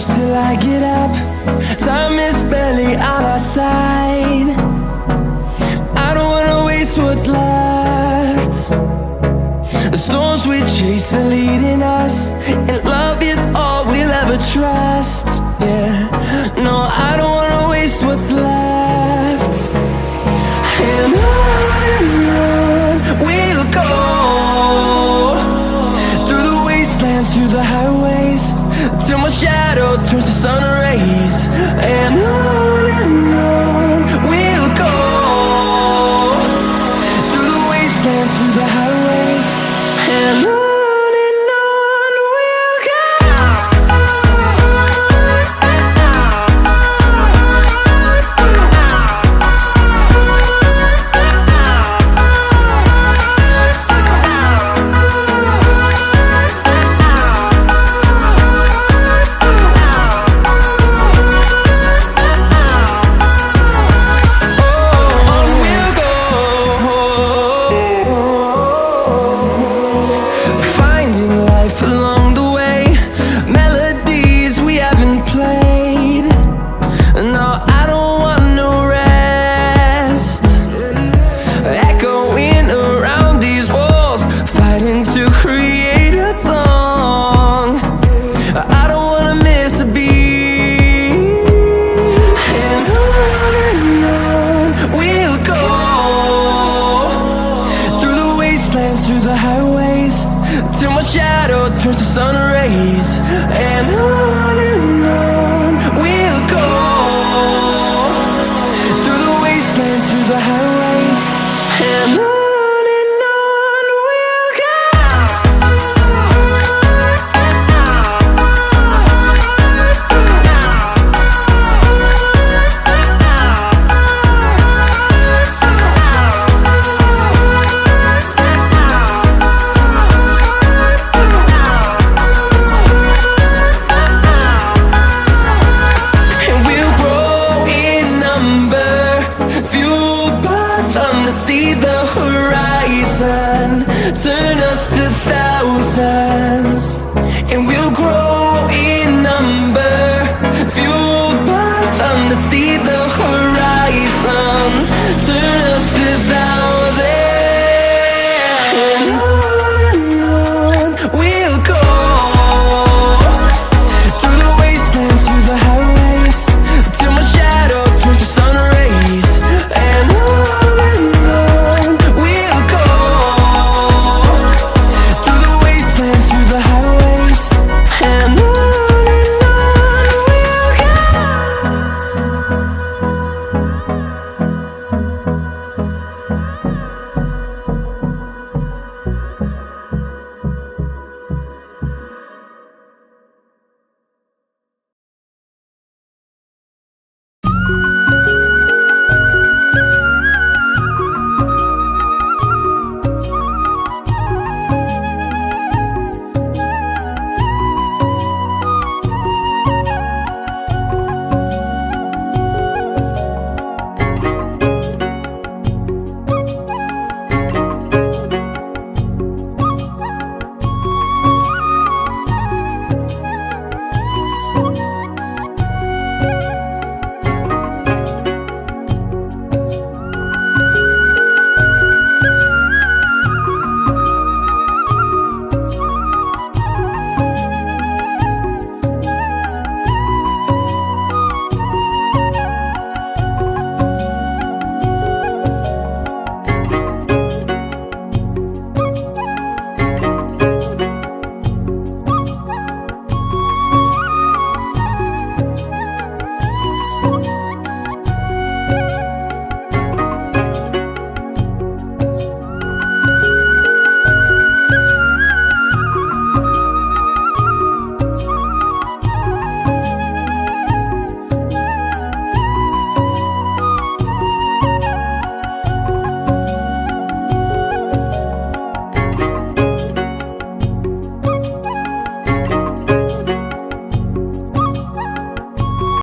close till I get up. Time is barely on our side. I don't wanna waste what's left. The storms we chase are leading us, and love is all we'll ever trust. Yeah, no, I don't wanna waste what's left. And on we'll go, through the wastelands, through the highways, till my shadow turns to sun rays. And on we'll go, through the wastelands, through the highways, and on we'll go. Through the highways, till my shadow turns to sun rays. And on we'll go, through the wastelands, through the highways, and on we'll go. See the horizon turn us to thousands, and we'll grow in number, fueled by them to see the horizon.